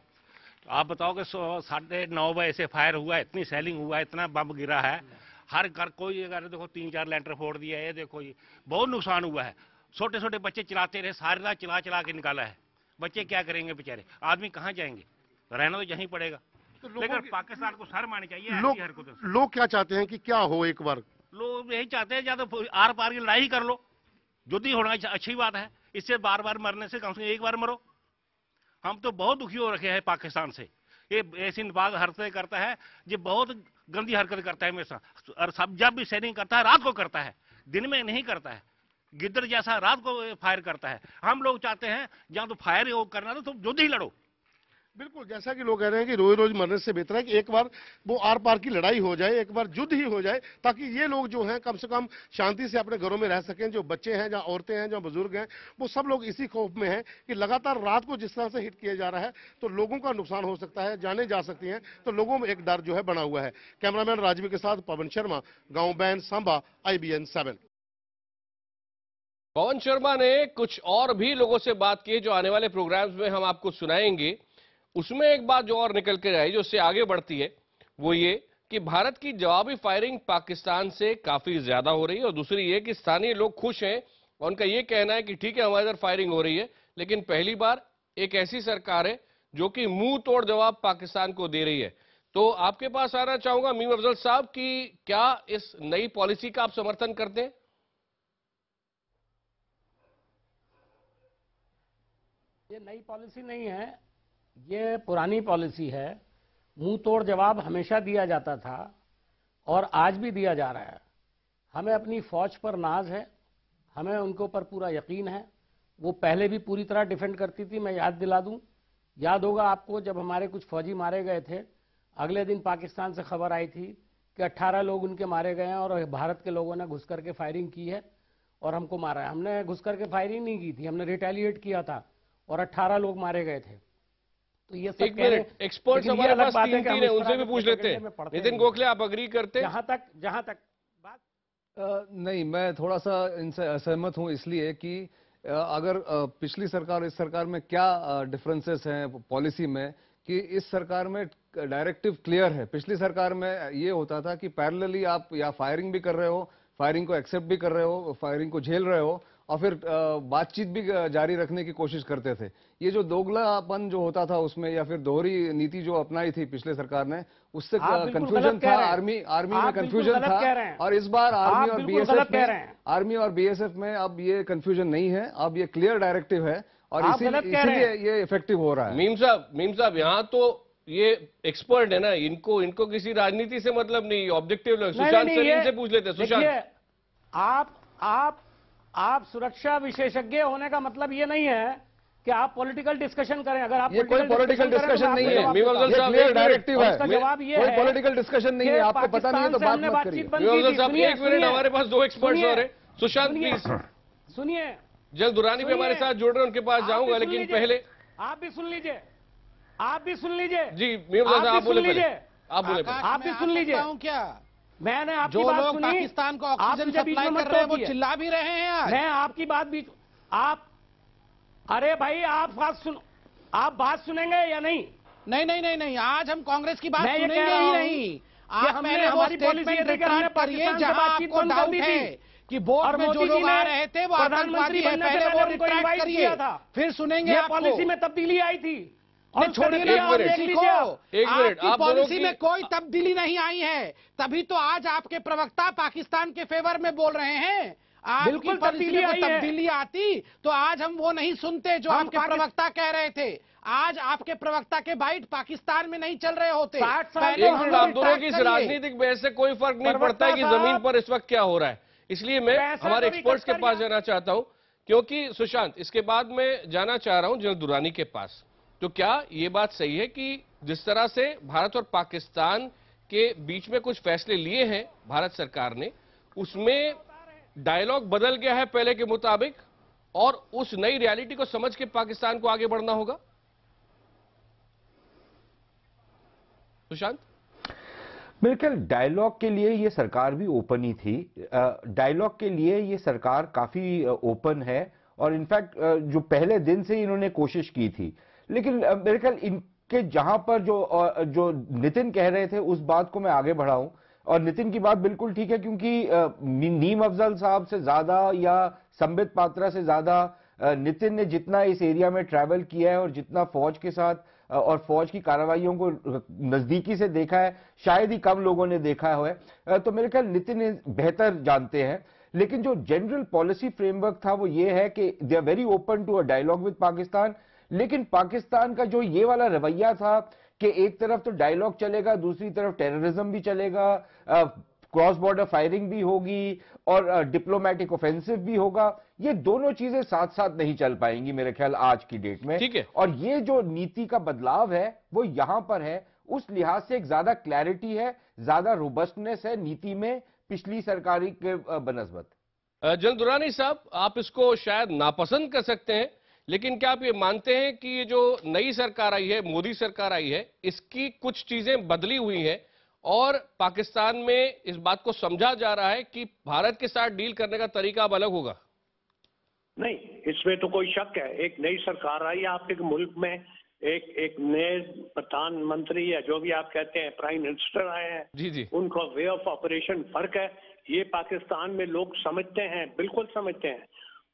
तो आप बताओ कि 9:30 बजे से फायर हुआ, इतनी सेलिंग हुआ, इतना बम गिरा है, हर घर कोई अगर देखो 3-4 लेंटर फोड़ दिया है। देखो ये बहुत नुकसान हुआ है। छोटे छोटे बच्चे चलाते रहे, सारी रात चला के निकाला है। बच्चे क्या करेंगे बेचारे, आदमी कहाँ जाएंगे? रहना तो यहीं पड़ेगा। लेकिन पाकिस्तान को शर्म आनी चाहिए ऐसी हरकतों से। लोग क्या चाहते हैं कि क्या हो? एक बार लोग यही चाहते हैं, या तो आर पार की लड़ाई कर लो, युद्ध ही होना अच्छी बात है। इससे बार बार मरने से कम से कम एक बार मरो। हम तो बहुत दुखी हो रखे हैं पाकिस्तान से। ये ऐसी निभाग हरकतें करता है, ये बहुत गंदी हरकत करता है हमेशा। और सब जब भी सेटिंग करता है रात को करता है, दिन में नहीं करता है। गिद्दर जैसा रात को फायर करता है। हम लोग चाहते हैं जहां तो फायर करना तो तुम युद्ध ही लड़ो। बिल्कुल, जैसा कि लोग कह रहे हैं कि रोज रोज मरने से बेहतर है कि एक बार वो आर पार की लड़ाई हो जाए, एक बार युद्ध ही हो जाए, ताकि ये लोग जो हैं कम से कम शांति से अपने घरों में रह सकें। जो बच्चे हैं, जहाँ औरतें हैं, जहाँ बुजुर्ग हैं, वो सब लोग इसी खौफ में हैं कि लगातार रात को जिस तरह से हिट किया जा रहा है तो लोगों का नुकसान हो सकता है, जाने जा सकती हैं। तो लोगों में एक डर जो है बना हुआ है। कैमरामैन राजवी के साथ पवन शर्मा, गाँव बैन, सांबा, IBN 7। पवन शर्मा ने कुछ और भी लोगों से बात की जो आने वाले प्रोग्राम्स में हम आपको सुनाएंगे। उसमें एक बात जो और निकल के आई, जो उससे आगे बढ़ती है, वो ये कि भारत की जवाबी फायरिंग पाकिस्तान से काफी ज्यादा हो रही है और दूसरी ये कि स्थानीय लोग खुश हैं और उनका ये कहना है कि ठीक है हमारे इधर फायरिंग हो रही है, लेकिन पहली बार एक ऐसी सरकार है जो कि मुंह तोड़ जवाब पाकिस्तान को दे रही है। तो आपके पास आना चाहूंगा मीम अफजल साहब कि क्या इस नई पॉलिसी का आप समर्थन करते हैं? ये नई पॉलिसी नहीं है, ये पुरानी पॉलिसी है। मुंह तोड़ जवाब हमेशा दिया जाता था और आज भी दिया जा रहा है। हमें अपनी फौज पर नाज है, हमें उनके ऊपर पूरा यकीन है। वो पहले भी पूरी तरह डिफेंड करती थी। मैं याद दिला दूं, याद होगा आपको जब हमारे कुछ फौजी मारे गए थे, अगले दिन पाकिस्तान से खबर आई थी कि 18 लोग उनके मारे गए हैं और भारत के लोगों ने घुस करके फायरिंग की है और हमको मारा है। हमने घुस करके फायरिंग नहीं की थी, हमने रिटेलिएट किया था और 18 लोग मारे गए थे। तो ये सब एक्सपर्ट्स हमारे पास तीन है, उनसे भी पूछ लेते हैं। नितिन गोखले, आप अग्री करते हैं? जहां तक बात नहीं, मैं थोड़ा सा इनसे असहमत हूं, इसलिए कि अगर पिछली सरकार इस सरकार में क्या डिफरेंसेस हैं पॉलिसी में, कि इस सरकार में डायरेक्टिव क्लियर है। पिछली सरकार में ये होता था कि पैरेलली आप या फायरिंग भी कर रहे हो, फायरिंग को एक्सेप्ट भी कर रहे हो, फायरिंग को झेल रहे हो और फिर बातचीत भी जारी रखने की कोशिश करते थे। ये जो दोगलापन जो होता था उसमें, या फिर दोहरी नीति जो अपनाई थी पिछले सरकार ने, उससे कंफ्यूजन था, आर्मी में कंफ्यूजन था। और इस बार आर्मी और बीएसएफ में अब ये कंफ्यूजन नहीं है, अब ये क्लियर डायरेक्टिव है और इसीलिए ये इफेक्टिव हो रहा है। मीम साहब यहाँ तो ये एक्सपर्ट है ना, इनको किसी राजनीति से मतलब नहीं, ऑब्जेक्टिव लोग। सुशांत सलीम से पूछ लेते। सुशांत, आप सुरक्षा विशेषज्ञ होने का मतलब ये नहीं है कि आप पॉलिटिकल डिस्कशन करें। अगर आप ये कोई पॉलिटिकल डिस्कशन नहीं है, क्लियर डायरेक्टिव है, जवाब ये कोई पॉलिटिकल डिस्कशन नहीं है। आपको पता नहीं है तो बात मत करिए। साहब एक मिनट, हमारे पास 2 एक्सपर्ट्स और हैं। सुशांत प्लीज सुनिए। जल्द दुरानी भी हमारे साथ जुड़ रहे हैं, उनके पास जाऊंगा, लेकिन पहले आप भी सुन लीजिए। आप भी सुन लीजिए जी। आप बोले पहले, आप बोले पहले। आप भी सुन लीजिए। क्या मैंने आपकी जो बात लोग सुनी, पाकिस्तान को ऑक्सीजन सप्लाई कर रहे हैं वो चिल्ला भी रहे हैं आज। मैं आपकी बात भी अरे भाई आप बात सुनेंगे या नहीं? नहीं, आज हम कांग्रेस की बात सुनेंगे ही नहीं। आप हमने हमारी पॉलिसी रिट्रीट करिए जहां आपको डाउट है कि वोट में जो लोग आ रहे थे वो आतंकवादी है, पहले वो रिट्रैक्ट करिए, फिर सुनेंगे आपको। पॉलिसी में तब्दीली आई थी। और छोड़िए ना, आपकी पॉलिसी में कोई तब्दीली नहीं आई है, तभी तो आज आपके प्रवक्ता पाकिस्तान के फेवर में बोल रहे हैं। आपकी पॉलिसी में तब्दीली आती तो आज हम वो नहीं सुनते जो आपके प्रवक्ता कह रहे थे। आज आपके प्रवक्ता के बाइट पाकिस्तान में नहीं चल रहे होते। आप दोनों की राजनीतिक बहस से कोई फर्क नहीं पड़ता है कि जमीन पर इस वक्त क्या हो रहा है। इसलिए मैं हमारे एक्सपर्ट्स के पास जाना चाहता हूं, क्योंकि सुशांत, इसके बाद मैं जाना चाह रहा हूं जनरल दुरानी के पास। तो क्या ये बात सही है कि जिस तरह से भारत और पाकिस्तान के बीच में कुछ फैसले लिए हैं भारत सरकार ने, उसमें डायलॉग बदल गया है पहले के मुताबिक, और उस नई रियलिटी को समझ के पाकिस्तान को आगे बढ़ना होगा? सुशांत, बिल्कुल, डायलॉग के लिए ये सरकार भी ओपन ही थी। डायलॉग के लिए ये सरकार काफी ओपन है और इनफैक्ट जो पहले दिन से इन्होंने कोशिश की थी। लेकिन मेरे ख्याल इनके जहां पर जो नितिन कह रहे थे उस बात को मैं आगे बढ़ाऊं, और नितिन की बात बिल्कुल ठीक है, क्योंकि नीम अफजल साहब से ज्यादा या संबित पात्रा से ज्यादा नितिन ने जितना इस एरिया में ट्रैवल किया है और जितना फौज के साथ और फौज की कार्रवाइयों को नजदीकी से देखा है, शायद ही कम लोगों ने देखा है। तो मेरे ख्याल नितिन बेहतर जानते हैं। लेकिन जो जनरल पॉलिसी फ्रेमवर्क था वो ये है कि they are very open to a dialogue with Pakistan. लेकिन पाकिस्तान का जो ये वाला रवैया था कि एक तरफ तो डायलॉग चलेगा, दूसरी तरफ टेररिज्म भी चलेगा, क्रॉस बॉर्डर फायरिंग भी होगी और डिप्लोमेटिक ऑफेंसिव भी होगा, ये दोनों चीजें साथ साथ नहीं चल पाएंगी मेरे ख्याल आज की डेट में। ठीक है। और ये जो नीति का बदलाव है वो यहां पर है, उस लिहाज से एक ज्यादा क्लैरिटी है, ज्यादा रोबस्टनेस है नीति में पिछली सरकारी के बनस्बत। जनरल दुरानी साहब, आप इसको शायद नापसंद कर सकते हैं, लेकिन क्या आप ये मानते हैं कि ये जो नई सरकार आई है, मोदी सरकार आई है, इसकी कुछ चीजें बदली हुई हैं और पाकिस्तान में इस बात को समझा जा रहा है कि भारत के साथ डील करने का तरीका अब अलग होगा? नहीं, इसमें तो कोई शक है। एक नई सरकार आई है आपके मुल्क में, एक नए प्रधानमंत्री या जो भी आप कहते हैं प्राइम मिनिस्टर आए हैं, जी, उनका वे ऑफ ऑपरेशन फर्क है। ये पाकिस्तान में लोग समझते हैं, बिल्कुल समझते हैं,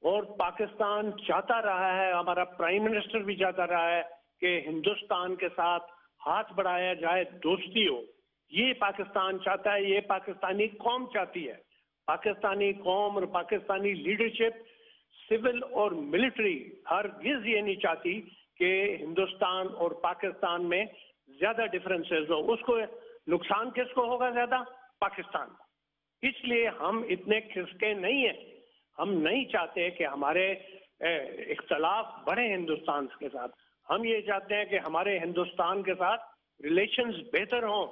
और पाकिस्तान चाहता रहा है, हमारा प्राइम मिनिस्टर भी चाहता रहा है कि हिंदुस्तान के साथ हाथ बढ़ाया जाए, दोस्ती हो। ये पाकिस्तान चाहता है, ये पाकिस्तानी कौम चाहती है। पाकिस्तानी कौम और पाकिस्तानी लीडरशिप, सिविल और मिलिट्री, हरगिज ये नहीं चाहती कि हिंदुस्तान और पाकिस्तान में ज्यादा डिफरेंसेस हो। उसको नुकसान किसको होगा ज्यादा? पाकिस्तान को। इसलिए हम इतने खिसके नहीं है। हम नहीं चाहते कि हमारे इख्तलाफ बढ़े हिंदुस्तान के साथ। हम ये चाहते हैं कि हमारे हिंदुस्तान के साथ रिलेशंस बेहतर हों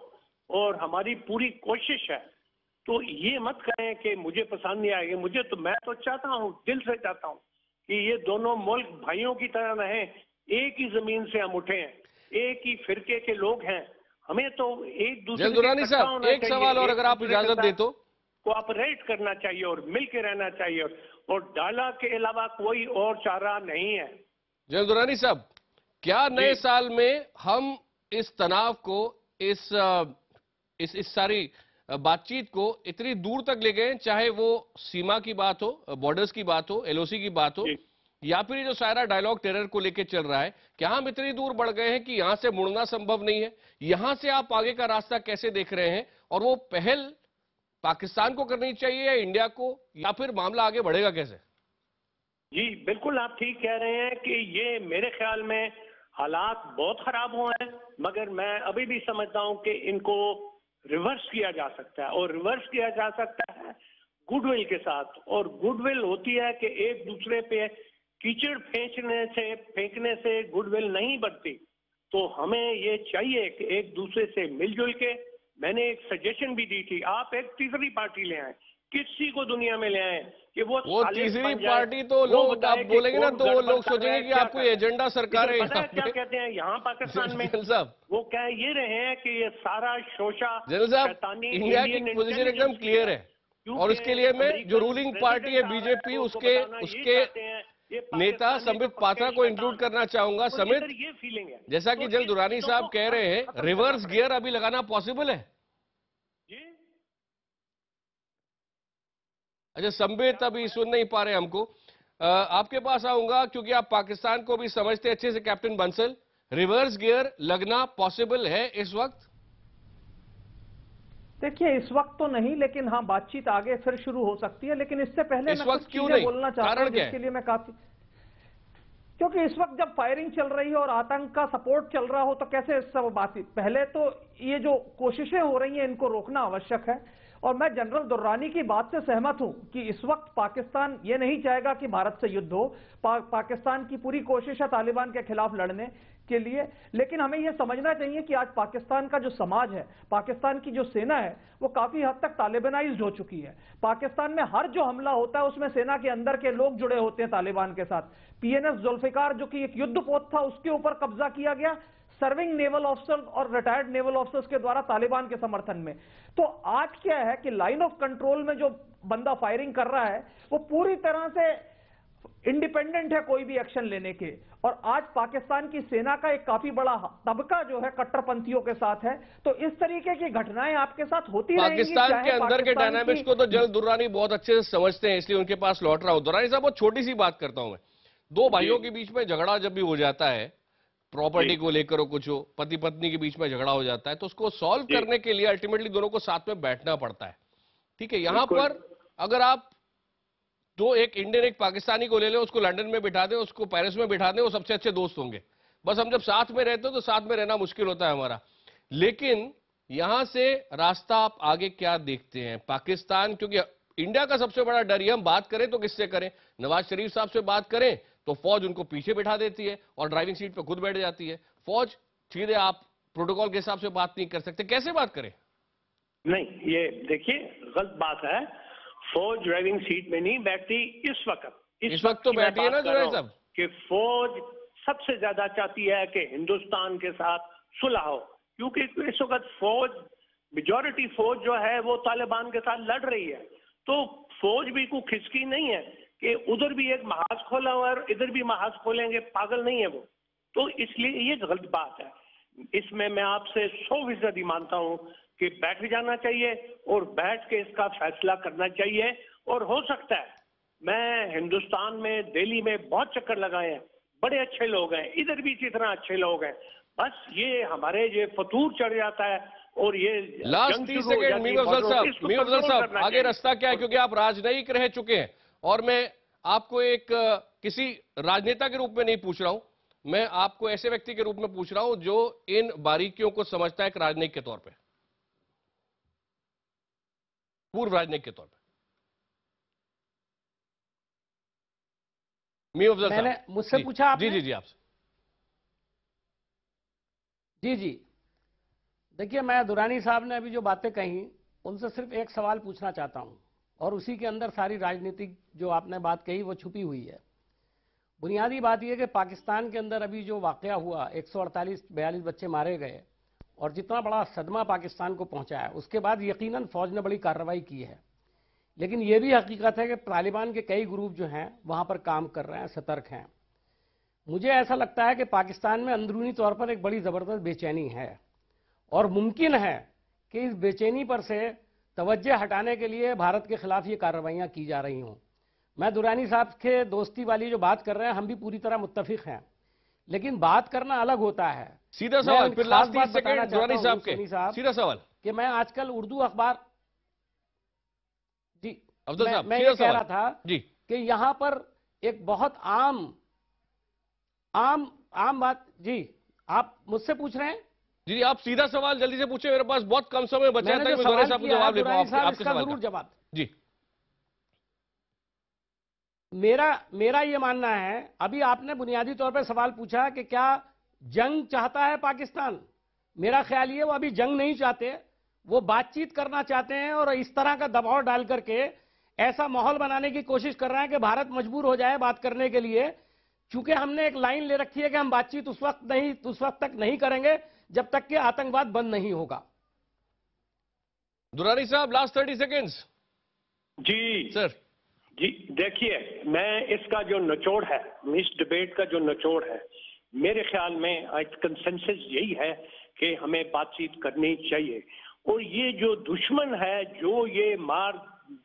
और हमारी पूरी कोशिश है। तो ये मत कहें कि मुझे पसंद नहीं आएगी। मैं तो चाहता हूँ, दिल से चाहता हूँ कि ये दोनों मुल्क भाइयों की तरह रहें। एक ही जमीन से हम उठे हैं, एक ही फिरके के लोग हैं। हमें तो एक दूसरे दुरानी साहब, एक सवाल और अगर आप इजाजत दे तो। कोऑपरेट करना चाहिए और मिलकर रहना चाहिए, और डायलॉग के अलावा कोई और चारा नहीं है। जनरल दुरानी साहब, क्या नए साल में हम इस तनाव को, इस सारी बातचीत को इतनी दूर तक ले गए, चाहे वो सीमा की बात हो, बॉर्डर्स की बात हो, एलओसी की बात हो, या फिर ये जो सारा डायलॉग टेरर को लेके चल रहा है, क्या हम इतनी दूर बढ़ गए हैं कि यहां से मुड़ना संभव नहीं है? यहां से आप आगे का रास्ता कैसे देख रहे हैं, और वो पहल पाकिस्तान को करनी चाहिए या इंडिया को, या फिर मामला आगे बढ़ेगा कैसे? जी बिल्कुल, आप ठीक कह रहे हैं कि ये मेरे ख्याल में हालात बहुत खराब हुए हैं, मगर मैं अभी भी समझता हूं कि इनको रिवर्स किया जा सकता है, और रिवर्स किया जा सकता है गुडविल के साथ। और गुडविल होती है कि एक दूसरे पे कीचड़ फेंकने से गुडविल नहीं बढ़ती। तो हमें ये चाहिए कि एक दूसरे से मिलजुल के, मैंने एक सजेशन भी दी थी, आप एक तीसरी पार्टी ले आए, किसी को दुनिया में ले आए कि वो तीसरी पार्टी तो लोग आप बोलेंगे ना तो लोग सोचेंगे कि आपको एजेंडा सरकार है। क्या कहते हैं यहाँ पाकिस्तान में साहब, वो कह ये रहे हैं कि ये सारा शोषा इंडिया की पोजीशन एकदम क्लियर है, और उसके लिए मैं जो रूलिंग पार्टी है बीजेपी, उसके नेता संबित पात्रा को इंक्लूड करना चाहूंगा। संबित, ये फीलिंग है जैसा कि जल दुरानी साहब कह रहे हैं, रिवर्स गियर अभी लगाना पॉसिबल है? अच्छा, संबित अभी सुन नहीं पा रहे हमको। आपके पास आऊंगा क्योंकि आप पाकिस्तान को भी समझते अच्छे से। कैप्टन बंसल, रिवर्स गियर लगना पॉसिबल है इस वक्त? देखिए, इस वक्त तो नहीं, लेकिन हाँ, बातचीत आगे फिर शुरू हो सकती है। लेकिन इससे पहले इस मैं वक्त कुछ क्यों चीजें नहीं? बोलना चाहता हूं, जिसके लिए मैं क्योंकि इस वक्त जब फायरिंग चल रही है और आतंक का सपोर्ट चल रहा हो तो कैसे सब बातचीत? पहले तो ये जो कोशिशें हो रही हैं इनको रोकना आवश्यक है। और मैं जनरल दुर्रानी की बात से सहमत हूं कि इस वक्त पाकिस्तान ये नहीं चाहेगा कि भारत से युद्ध हो। पाकिस्तान की पूरी कोशिश है तालिबान के खिलाफ लड़ने के लिए, लेकिन हमें यह समझना चाहिए कि आज पाकिस्तान का जो समाज है, पाकिस्तान की जो सेना है, वो काफी हद तक तालिबानाइज्ड हो चुकी है। पाकिस्तान में हर जो हमला होता है उसमें सेना के अंदर के लोग जुड़े होते हैं तालिबान के साथ। पीएनएस जुल्फिकार जो कि एक युद्धपोत था, उसके ऊपर कब्जा किया गया सर्विंग नेवल ऑफिसर और रिटायर्ड नेवल ऑफिसर्स के द्वारा तालिबान के समर्थन में। तो आज क्या है कि लाइन ऑफ कंट्रोल में जो बंदा फायरिंग कर रहा है वो पूरी तरह से इंडिपेंडेंट है कोई भी एक्शन लेने के। और आज पाकिस्तान की सेना का एक काफी बड़ा तबका जो है कट्टरपंथियों के साथ है। तो इस तरीके की घटनाएं आपके साथ होती रहेंगी। पाकिस्तान के अंदर के डायनामिक्स को तो जल दुर्रानी बहुत अच्छे से समझते हैं, इसलिए उनके पास लौट रहा हूं। दुर्रानी साहब, बहुत छोटी सी बात करता हूं मैं। दो भाइयों के बीच में झगड़ा जब भी हो जाता है, प्रॉपर्टी को लेकर हो, कुछ हो, पति पत्नी के बीच में झगड़ा हो जाता है, तो उसको सॉल्व करने के लिए अल्टीमेटली दोनों को साथ में बैठना पड़ता है। ठीक है, यहां पर अगर आप दो, एक इंडियन एक पाकिस्तानी को ले लें, उसको लंदन में बिठा दें, उसको पेरिस में बिठा दें, वो सबसे अच्छे दोस्त होंगे। बस हम जब साथ में रहते हो तो साथ में रहना मुश्किल होता है हमारा। लेकिन यहां से रास्ता आप आगे क्या देखते हैं? पाकिस्तान, क्योंकि इंडिया का सबसे बड़ा डर, हम बात करें तो किससे करें? नवाज शरीफ साहब से बात करें तो फौज उनको पीछे बिठा देती है और ड्राइविंग सीट पे खुद बैठ जाती है। फौज सीधे, आप प्रोटोकॉल के हिसाब से बात नहीं कर सकते, कैसे बात करें? नहीं, ये देखिए गलत बात है। फौज ड्राइविंग सीट में नहीं बैठती इस वक्त। इस वक्त तो बैठी है ना जुनैद साहब, कि फौज सबसे ज्यादा चाहती है कि हिंदुस्तान के साथ सुलह हो, क्योंकि इस वक्त फौज, मेजॉरिटी फौज जो है वो तालिबान के साथ लड़ रही है। तो फौज भी कोई खिसकी नहीं है कि उधर भी एक महाज खोला हुआ और इधर भी महाज खोलेंगे, पागल नहीं है वो। तो इसलिए ये गलत बात है। इसमें मैं आपसे 100% मानता हूं कि बैठ जाना चाहिए और बैठ के इसका फैसला करना चाहिए। और हो सकता है, मैं हिंदुस्तान में, दिल्ली में बहुत चक्कर लगाए हैं, बड़े अच्छे लोग हैं, इधर भी इसी तरह अच्छे लोग हैं। बस ये हमारे ये फतूर चढ़ जाता है और ये लास्ट 30 सेकेंड मीर अफजल साहब, आगे रास्ता क्या है? क्योंकि आप राजनयिक रह चुके हैं और मैं आपको एक किसी राजनेता के रूप में नहीं पूछ रहा हूं, मैं आपको ऐसे व्यक्ति के रूप में पूछ रहा हूं जो इन बारीकियों को समझता है एक राजनयिक के तौर पे, पूर्व राजनयिक के तौर पे। मीर अफजल साहब, मैंने मुझसे पूछा आपने? जी आपसे। जी देखिए, मैं दुरानी साहब ने अभी जो बातें कही उनसे सिर्फ एक सवाल पूछना चाहता हूं, और उसी के अंदर सारी राजनीतिक जो आपने बात कही वो छुपी हुई है। बुनियादी बात यह कि पाकिस्तान के अंदर अभी जो वाकया हुआ, 148-42 बच्चे मारे गए और जितना बड़ा सदमा पाकिस्तान को पहुंचा है, उसके बाद यकीनन फौज ने बड़ी कार्रवाई की है। लेकिन यह भी हकीकत है कि तालिबान के कई ग्रुप जो हैं वहां पर काम कर रहे हैं, सतर्क हैं। मुझे ऐसा लगता है कि पाकिस्तान में अंदरूनी तौर पर एक बड़ी ज़बरदस्त बेचैनी है और मुमकिन है कि इस बेचैनी पर से तवज्जो हटाने के लिए भारत के खिलाफ ये कार्रवाइयां की जा रही हों। मैं दुरानी साहब के दोस्ती वाली जो बात कर रहे हैं हम भी पूरी तरह मुत्तफिक हैं, लेकिन बात करना अलग होता है। सीधा सवाल, फिर लास्ट 30 सेकंड दुरानी साहब के, सीधा सवाल कि मैं आजकल उर्दू अखबार जी अफजल साहब मैं ये कह रहा था जी कि यहाँ पर एक बहुत आम बात जी आप मुझसे पूछ रहे हैं जी, आप सीधा सवाल जल्दी से पूछे, मेरे पास बहुत कम समय बचा था कि मैं दुरानी साहब को जवाब ले पाऊं आपके सवाल का। जवाब जी मेरा ये मानना है, अभी आपने बुनियादी तौर पर सवाल पूछा कि क्या जंग चाहता है पाकिस्तान। मेरा ख्याल ये वो अभी जंग नहीं चाहते, वो बातचीत करना चाहते हैं और इस तरह का दबाव डाल करके ऐसा माहौल बनाने की कोशिश कर रहे हैं कि भारत मजबूर हो जाए बात करने के लिए। चूंकि हमने एक लाइन ले रखी है कि हम बातचीत उस वक्त तक नहीं करेंगे जब तक कि आतंकवाद बंद नहीं होगा। दुरानी साहब लास्ट 30 सेकेंड्स। जी सर जी, देखिए मैं इसका जो निचोड़ है, इस डिबेट का जो निचोड़ है, मेरे ख्याल में आज कंसेंसस यही है कि हमें बातचीत करनी चाहिए। और ये जो दुश्मन है, जो ये मार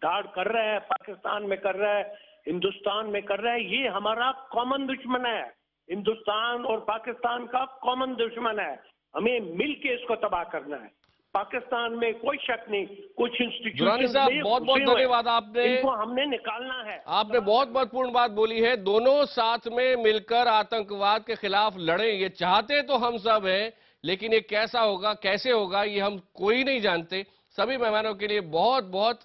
धाड़ कर रहा है, पाकिस्तान में कर रहा है, हिंदुस्तान में कर रहा है, ये हमारा कॉमन दुश्मन है। हिंदुस्तान और पाकिस्तान का कॉमन दुश्मन है। हमें मिलके इसको तबाह करना है। पाकिस्तान में कोई शक नहीं, कुछ दुरानी साहब बहुत बहुत धन्यवाद, आपने इनको हमने निकालना है। आपने बहुत महत्वपूर्ण बात बोली है। दोनों साथ में मिलकर आतंकवाद के खिलाफ लड़ें, ये चाहते तो हम सब हैं, लेकिन ये कैसा होगा, कैसे होगा, ये हम कोई नहीं जानते। सभी मेहमानों के लिए बहुत बहुत